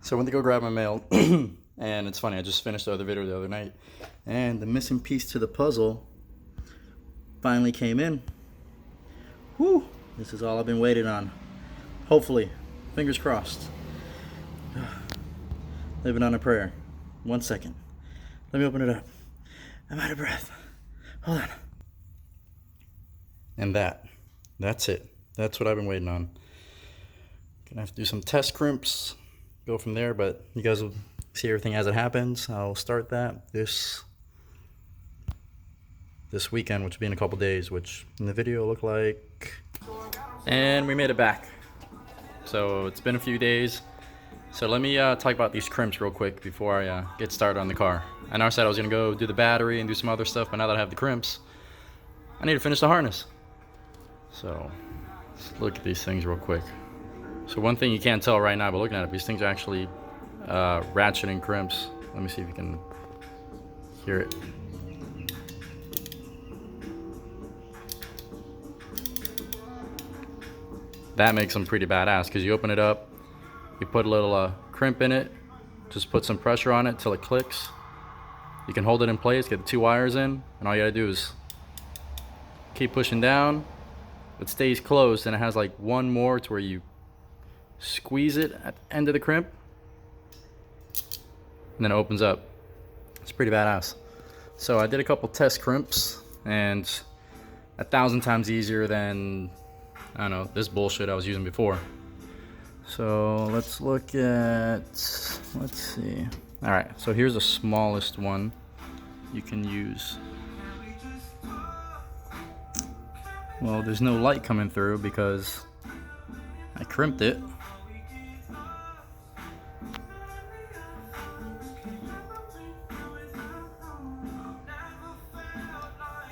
So I went to go grab my mail, and it's funny, I just finished the other video the other night, and the missing piece to the puzzle finally came in. Whew, this is all I've been waiting on. Hopefully, fingers crossed. Living on a prayer. 1 second. Let me open it up. I'm out of breath. Hold on. And that's it. That's what I've been waiting on. Gonna have to do some test crimps, go from there, but you guys will see everything as it happens. I'll start that this weekend, which will be in a couple days, which in the video will look like. And we made it back. So it's been a few days. So let me talk about these crimps real quick before I get started on the car. I know I said I was gonna go do the battery and do some other stuff, but now that I have the crimps, I need to finish the harness. So let's look at these things real quick. So one thing you can't tell right now, but looking at it, these things are actually ratcheting crimps. Let me see if you can hear it. That makes them pretty badass because you open it up, you put a little crimp in it, just put some pressure on it till it clicks. You can hold it in place, get the 2 wires in, and all you gotta do is keep pushing down. It stays closed, and it has like one more to where you squeeze it at the end of the crimp, and then it opens up. It's pretty badass. So I did a couple test crimps, and 1,000 times easier than, I don't know, this bullshit I was using before. So let's look at, let's see. All right, so here's the smallest one you can use. Well, there's no light coming through because I crimped it.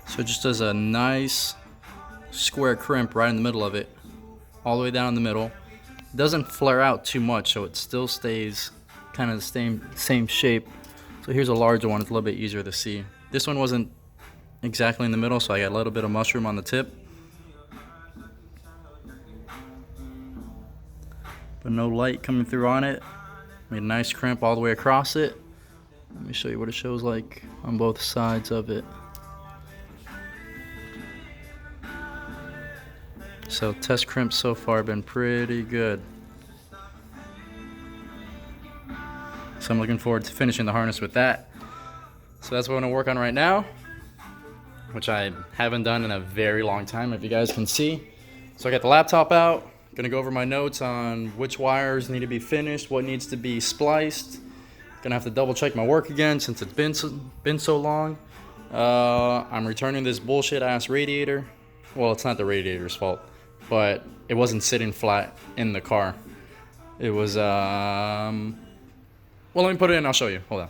So it just does a nice square crimp right in the middle of it, all the way down in the middle. It doesn't flare out too much, so it still stays kind of the same shape. So here's a larger one, it's a little bit easier to see. This one wasn't exactly in the middle, so I got a little bit of mushroom on the tip. But no light coming through on it. Made a nice crimp all the way across it. Let me show you what it shows like on both sides of it. So test crimps so far have been pretty good. So I'm looking forward to finishing the harness with that. So that's what I'm gonna work on right now, which I haven't done in a very long time, if you guys can see. So I got the laptop out, gonna go over my notes on which wires need to be finished, what needs to be spliced. Gonna have to double check my work again since it's been so long. I'm returning this bullshit ass radiator. Well, it's not the radiator's fault, but it wasn't sitting flat in the car. It was, well, let me put it in, I'll show you, hold on.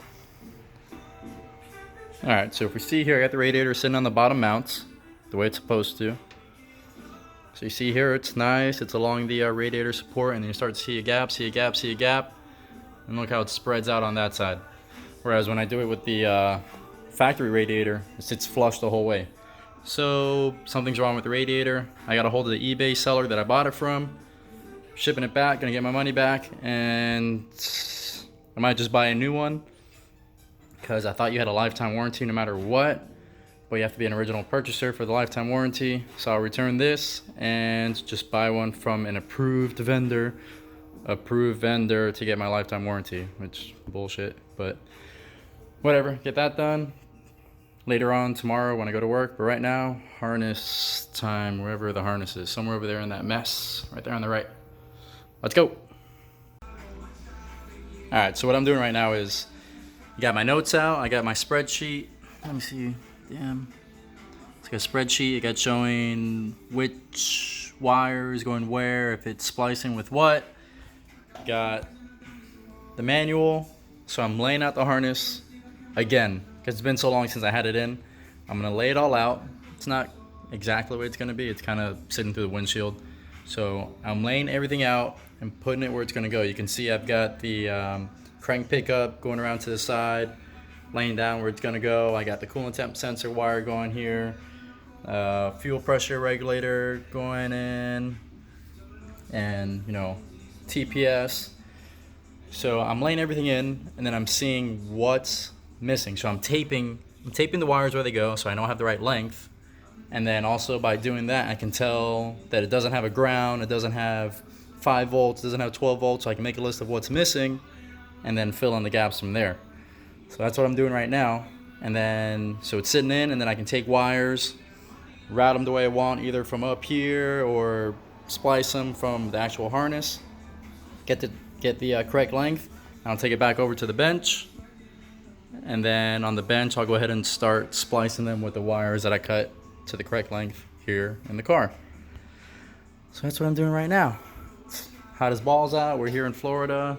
All right, so if we see here, I got the radiator sitting on the bottom mounts, the way it's supposed to. So you see here, it's nice, it's along the radiator support, and then you start to see a gap, see a gap, see a gap, and look how it spreads out on that side. Whereas when I do it with the factory radiator, it sits flush the whole way. So something's wrong with the radiator. I got a hold of the eBay seller that I bought it from, shipping it back, gonna get my money back, and I might just buy a new one because I thought you had a lifetime warranty no matter what, but you have to be an original purchaser for the lifetime warranty. So I'll return this and just buy one from an approved vendor to get my lifetime warranty, which bullshit, but whatever, get that done later on tomorrow when I go to work. But right now, harness time, wherever the harness is, somewhere over there in that mess, right there on the right. Let's go. All right, so what I'm doing right now is, I got my notes out, I got my spreadsheet. Let me see, damn. It's got a spreadsheet, I got showing which wire is going where, if it's splicing with what. Got the manual, so I'm laying out the harness again, because it's been so long since I had it in. I'm gonna lay it all out. It's not exactly what it's gonna be, it's kind of sitting through the windshield. So I'm laying everything out and putting it where it's gonna go. You can see I've got the crank pickup going around to the side, laying down where it's gonna go. I got the coolant temp sensor wire going here, fuel pressure regulator going in, and TPS. So I'm laying everything in, and then I'm seeing what's missing. So I'm taping the wires where they go, so I know I have the right length. And then also by doing that, I can tell that it doesn't have a ground, it doesn't have 5 volts, it doesn't have 12 volts, so I can make a list of what's missing and then fill in the gaps from there. So that's what I'm doing right now. And then, so it's sitting in, and then I can take wires, route them the way I want, either from up here or splice them from the actual harness, get the correct length, and I'll take it back over to the bench. And then on the bench, I'll go ahead and start splicing them with the wires that I cut to the correct length here in the car. So that's what I'm doing right now. It's hot as balls out. We're here in Florida.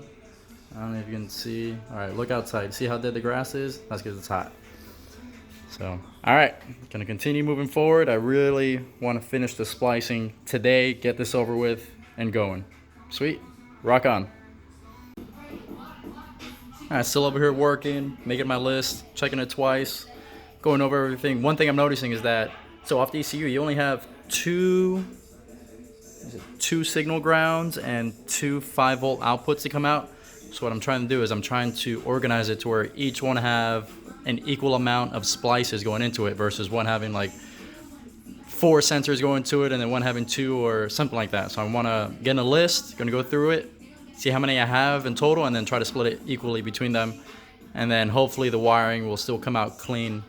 I don't know if you can see. All right, look outside. See how dead the grass is? That's because it's hot. So, all right, gonna continue moving forward. I really want to finish the splicing today, get this over with, and going. Sweet, rock on. All right, still over here working, making my list, checking it twice, going over everything. One thing I'm noticing is that, so off the ECU, you only have two signal grounds and 2 5-volt outputs to come out. So what I'm trying to do is I'm trying to organize it to where each one have an equal amount of splices going into it versus one having like 4 sensors going to it and then one having 2 or something like that. So I want to get in a list, going to go through it, see how many I have in total, and then try to split it equally between them. And then hopefully the wiring will still come out clean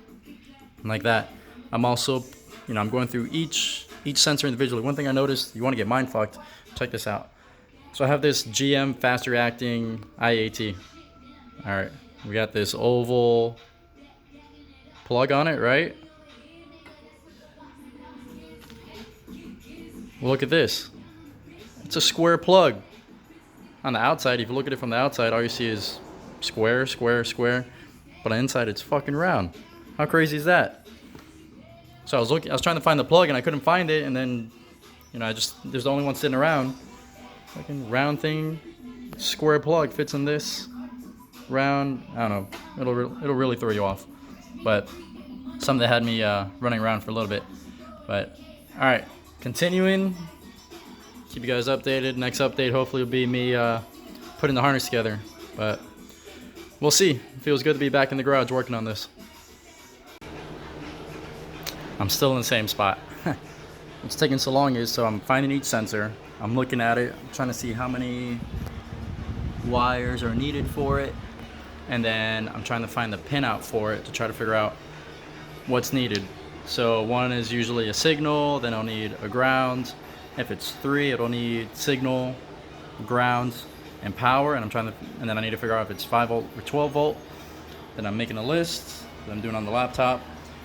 like that. I'm also, I'm going through each sensor individually. One thing I noticed, you want to get mind fucked, check this out. So I have this GM fast reacting IAT. All right, we got this oval plug on it, right? Well, look at this. It's a square plug. On the outside, if you look at it from the outside, all you see is square, square, square. But on the inside, it's fucking round. How crazy is that? So I was trying to find the plug and I couldn't find it, and then, there's the only one sitting around. Fucking round thing, square plug fits in this round. I don't know. It'll really throw you off. But something that had me running around for a little bit. But all right, continuing. Keep you guys updated. Next update hopefully will be me putting the harness together. But we'll see. It feels good to be back in the garage working on this. I'm still in the same spot. What's taking so long is, so I'm finding each sensor. I'm looking at it, I'm trying to see how many wires are needed for it, and then I'm trying to find the pinout for it to try to figure out what's needed. So one is usually a signal, then I'll need a ground. If it's 3, it'll need signal, ground, and power, and then I need to figure out if it's 5 volt or 12 volt. Then I'm making a list that I'm doing on the laptop.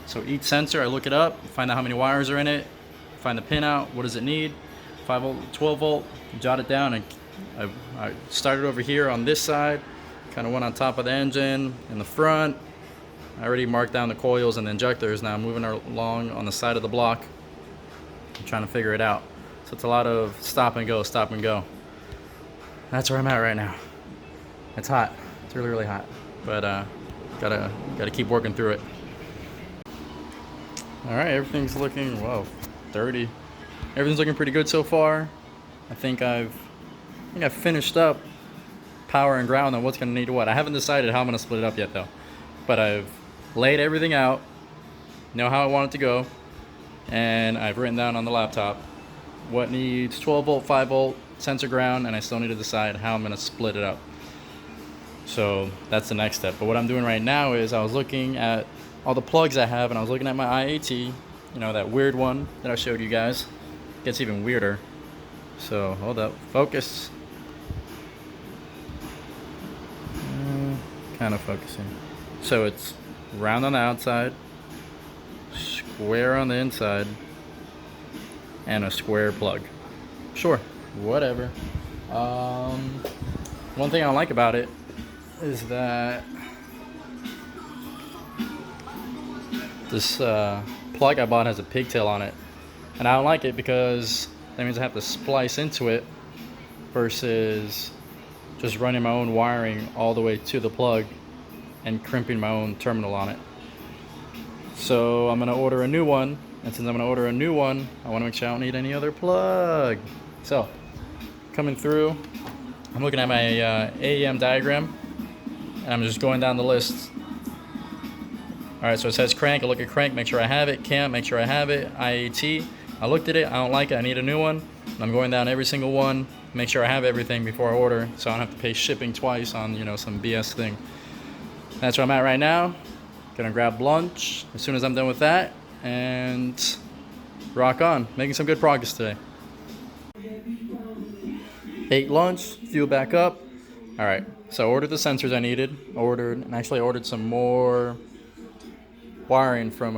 So each sensor, I look it up, find out how many wires are in it, find the pinout, what does it need, 5 volt, 12 volt, jot it down, and I started over here on this side, kind of went on top of the engine in the front. I already marked down the coils and the injectors. Now I'm moving along on the side of the block. I'm trying to figure it out. So it's a lot of stop and go, stop and go. That's where I'm at right now. It's hot. It's really, really hot. But gotta keep working through it. All right, everything's looking, 30. Everything's looking pretty good so far. I think I've finished up power and ground on what's gonna need what. I haven't decided how I'm gonna split it up yet though. But I've laid everything out, know how I want it to go, and I've written down on the laptop what needs 12 volt, 5 volt, sensor ground, and I still need to decide how I'm gonna split it up. So that's the next step. But what I'm doing right now is I was looking at all the plugs I have, and I was looking at my IAT, that weird one that I showed you guys. It gets even weirder. So hold up, focus. Kind of focusing. So it's round on the outside, square on the inside, and a square plug. Sure, whatever. One thing I like about it is that this plug I bought has a pigtail on it, and I don't like it because that means I have to splice into it versus just running my own wiring all the way to the plug and crimping my own terminal on it. So I'm gonna order a new one, and since I'm gonna order a new one, I want to make sure I don't need any other plug. So coming through, I'm looking at my AEM diagram, and I'm just going down the list. Alright, so it says crank. I look at crank, make sure I have it. Cam, make sure I have it. IAT, I looked at it, I don't like it, I need a new one. I'm going down every single one, make sure I have everything before I order, so I don't have to pay shipping twice on, you know, some BS thing. That's where I'm at right now. Gonna grab lunch as soon as I'm done with that, and rock on. Making some good progress today. Ate lunch, fuel back up. Alright, so I ordered the sensors I needed. I ordered some more wiring from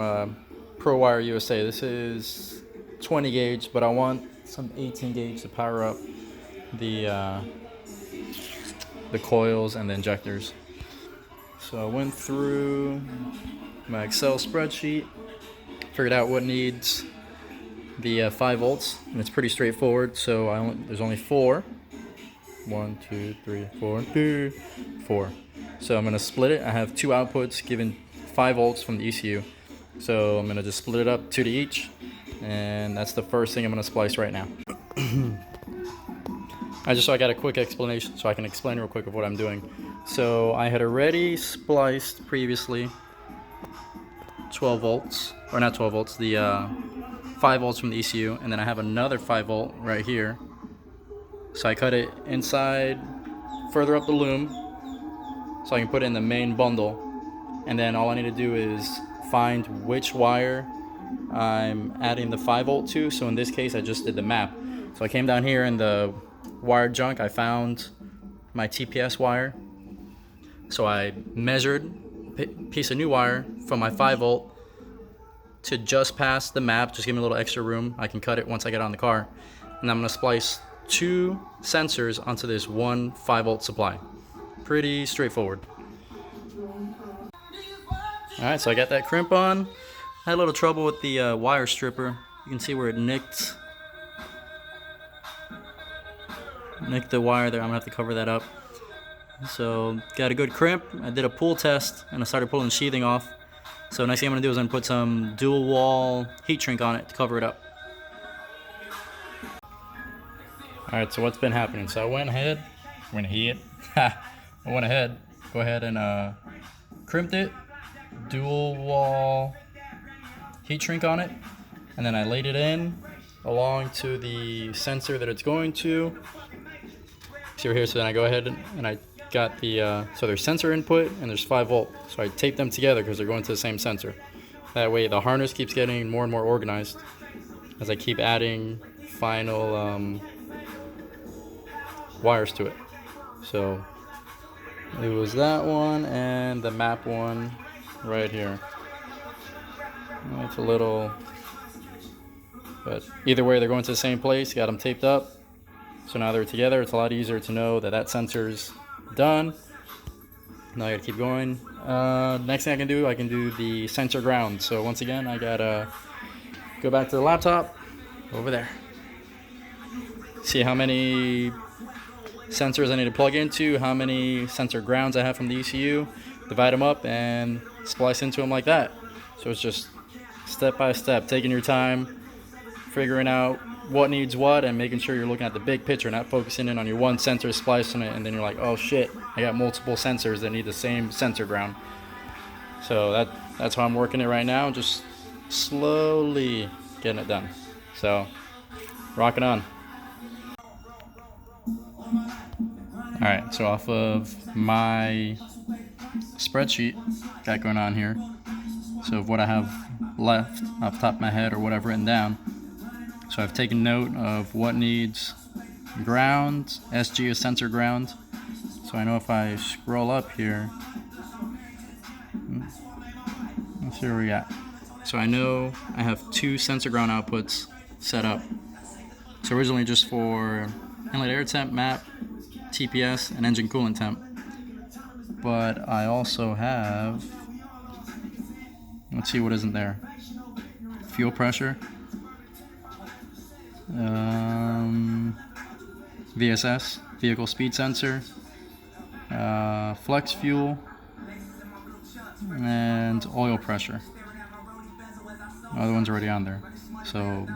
ProWire USA. This is 20 gauge, but I want some 18 gauge to power up the coils and the injectors. So I went through my Excel spreadsheet, figured out what needs the 5 volts, and it's pretty straightforward. So there's only 4. 1, 2, 3, 4, 2, 4. So I'm gonna split it. I have 2 outputs giving 5 volts from the ECU. So I'm gonna just split it up 2 to each, and that's the first thing I'm gonna splice right now. I got a quick explanation, so I can explain real quick of what I'm doing. So I had already spliced previously 12 volts, or not 12 volts, the 5 volts from the ECU, and then I have another 5 volt right here. So I cut it inside, further up the loom, so I can put it in the main bundle. And then all I need to do is find which wire I'm adding the 5 volt to. So in this case, I just did the map. So I came down here in the wire junk, I found my TPS wire. So I measured a piece of new wire from my 5 volt to just past the map, just give me a little extra room. I can cut it once I get on the car. And I'm gonna splice 2 sensors onto this one 5 volt supply. Pretty straightforward. Alright, so I got that crimp on. I had a little trouble with the wire stripper. You can see where it nicked the wire there. I'm gonna have to cover that up. So got a good crimp. I did a pull test and I started pulling the sheathing off. So next thing I'm gonna do is I'm gonna put some dual wall heat shrink on it to cover it up. Alright, so what's been happening? So I went ahead, go ahead and crimped it, dual wall heat shrink on it, and then I laid it in along to the sensor that it's going to. See over here, so then I go ahead and I got the, so there's sensor input and there's 5 volt. So I tape them together because they're going to the same sensor. That way the harness keeps getting more and more organized as I keep adding final wires to it. So it was that one and the map one right here. It's a little, but either way they're going to the same place. Got them taped up, so now they're together. It's a lot easier to know that that sensor's done. Now I gotta keep going. Next thing I can do the sensor ground. So once again I gotta go back to the laptop over there, see how many sensors I need to plug into, how many sensor grounds I have from the ECU, divide them up and splice into them like that. So it's just step by step, taking your time, figuring out what needs what, and making sure you're looking at the big picture, not focusing in on your one sensor, splicing it, and then you're like, oh shit, I got multiple sensors that need the same sensor ground. So that's how I'm working it right now, just slowly getting it done. So, rocking on. Alright, so off of my spreadsheet got going on here, so of what I have left off the top of my head or whatever written down. So I've taken note of what needs ground. SG is sensor ground. So I know if I scroll up here, let's see where we got. So I know I have 2 sensor ground outputs set up. So originally just for inlet air temp, map, TPS, and engine coolant temp. But I also have, let's see what isn't there. Fuel pressure, VSS, vehicle speed sensor, flex fuel, and oil pressure. Other one's already on there. So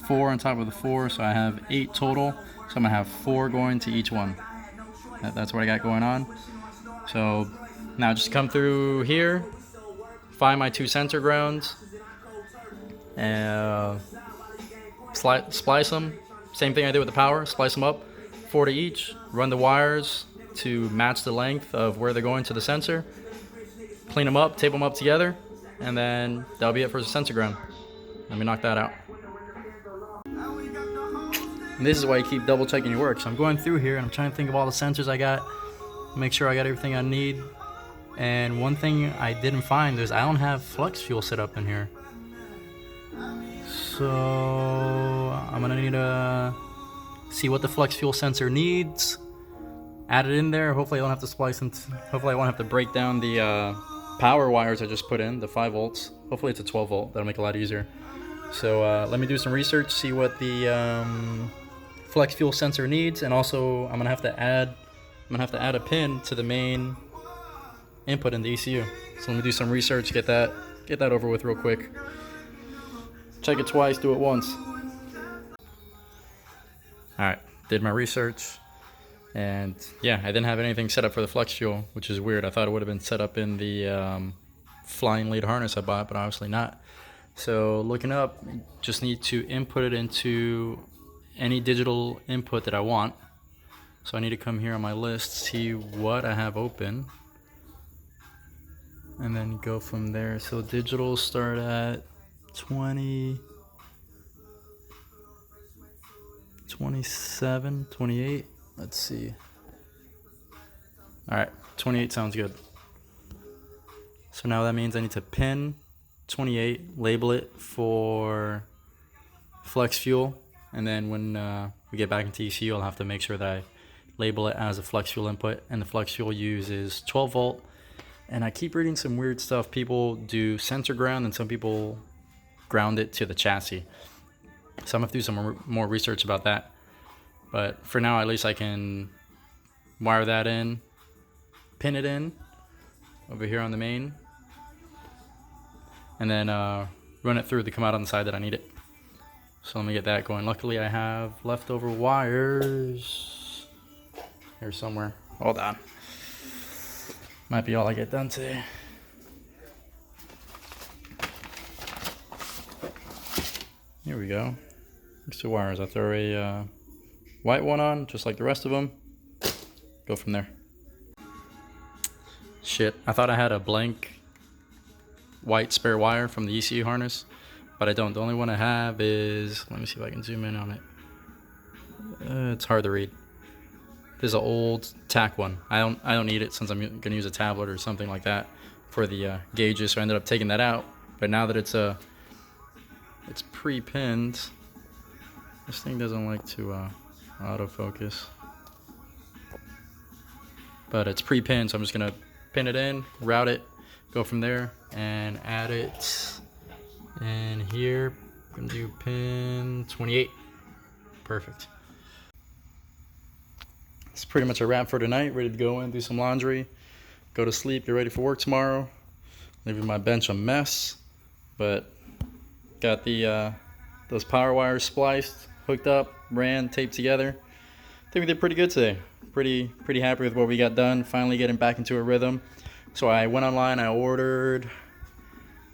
4 on top of the 4, so I have 8 total. So I'm gonna have 4 going to each one. That's what I got going on. So now just come through here, find my 2 center grounds, and splice them. Same thing I did with the power, splice them up, 4 to each, run the wires to match the length of where they're going to the sensor, clean them up, tape them up together, and then that'll be it for the sensor ground. Let me knock that out. And this is why you keep double checking your work. So I'm going through here and I'm trying to think of all the sensors I got, make sure I got everything I need. And one thing I didn't find is I don't have flux fuel set up in here. So I'm gonna need to see what the flux fuel sensor needs, add it in there. Hopefully I don't have to splice into, hopefully I won't have to break down the power wires I just put in, the 5 volts. Hopefully it's a 12 volt, that'll make it a lot easier. So let me do some research, see what the flex fuel sensor needs, and also I'm gonna have to add a pin to the main input in the ECU. So let me do some research, get that over with real quick. Check it twice, do it once. Alright, did my research, and yeah, I didn't have anything set up for the flex fuel, which is weird. I thought it would have been set up in the flying lead harness I bought, but obviously not. So looking up, just need to input it into any digital input that I want. So I need to come here on my list, see what I have open, and then go from there. So digital start at 20, 27, 28. Let's see. All right, 28 sounds good. So now that means I need to pin 28, label it for flex fuel, and then when we get back into ECU, I'll have to make sure that I label it as a flex fuel input, and the flex fuel uses 12 volt. And I keep reading some weird stuff. People do sensor ground, and some people ground it to the chassis. So I'm gonna do some more research about that. But for now, at least I can wire that in, pin it in over here on the main, and then run it through to come out on the side that I need it. So let me get that going. Luckily I have leftover wires here somewhere. Hold on. Might be all I get done today. Here we go. Next two wires. I throw a white one on, just like the rest of them. Go from there. Shit, I thought I had a blank white spare wire from the ECU harness, but I don't. The only one I have is, let me see if I can zoom in on it. It's hard to read. This is an old tack one. I don't need it since I'm gonna use a tablet or something like that for the gauges. So I ended up taking that out. But now that it's pre-pinned, this thing doesn't like to autofocus. But it's pre-pinned, so I'm just gonna pin it in, route it, go from there, and add it in here. I'm gonna do pin 28. Perfect. It's pretty much a wrap for tonight. Ready to go in, do some laundry, go to sleep, get ready for work tomorrow. Leaving my bench a mess, but got the those power wires spliced, hooked up, ran, taped together. I think we did pretty good today. Pretty happy with what we got done. Finally getting back into a rhythm. So I went online. I ordered.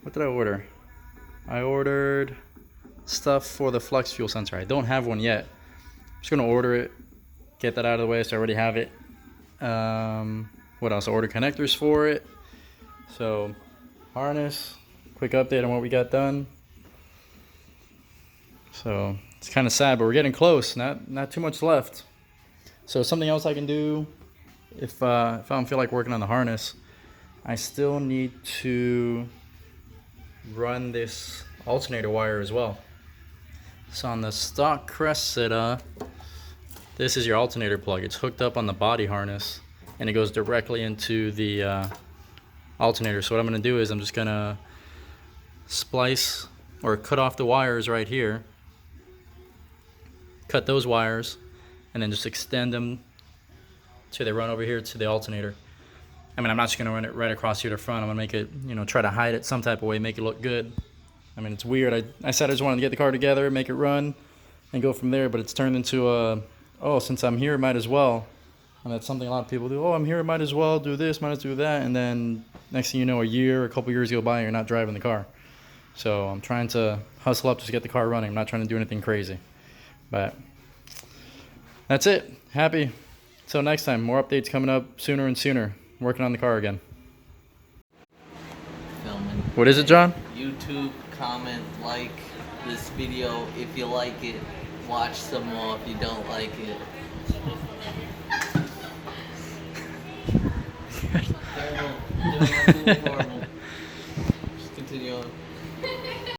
What did I order? I ordered stuff for the flex fuel sensor. I don't have one yet. I'm just gonna order it. Get that out of the way so I already have it. What else? I ordered connectors for it. So harness, quick update on what we got done. So it's kind of sad, but we're getting close. Not too much left. So something else I can do if I don't feel like working on the harness, I still need to run this alternator wire as well. So on the stock Cressida, this is your alternator plug. It's hooked up on the body harness and it goes directly into the alternator. So what I'm gonna do is I'm just gonna splice or cut off the wires right here, cut those wires, and then just extend them till they run over here to the alternator. I mean, I'm not just gonna run it right across here to front. I'm gonna make it, try to hide it some type of way, make it look good. I mean, it's weird. I said I just wanted to get the car together, make it run, and go from there. But it's turned into oh, since I'm here, might as well. And that's something a lot of people do. Oh, I'm here, might as well do this, might as well do that. And then next thing you know, a couple years go by, and you're not driving the car. So I'm trying to hustle up just to get the car running. I'm not trying to do anything crazy. But that's it. Happy. Till next time. More updates coming up sooner and sooner. Working on the car again. Filming. What is it, John? YouTube, comment, like this video if you like it. Watch some more if you don't like it. Terrible. Doing horrible. Just continue on.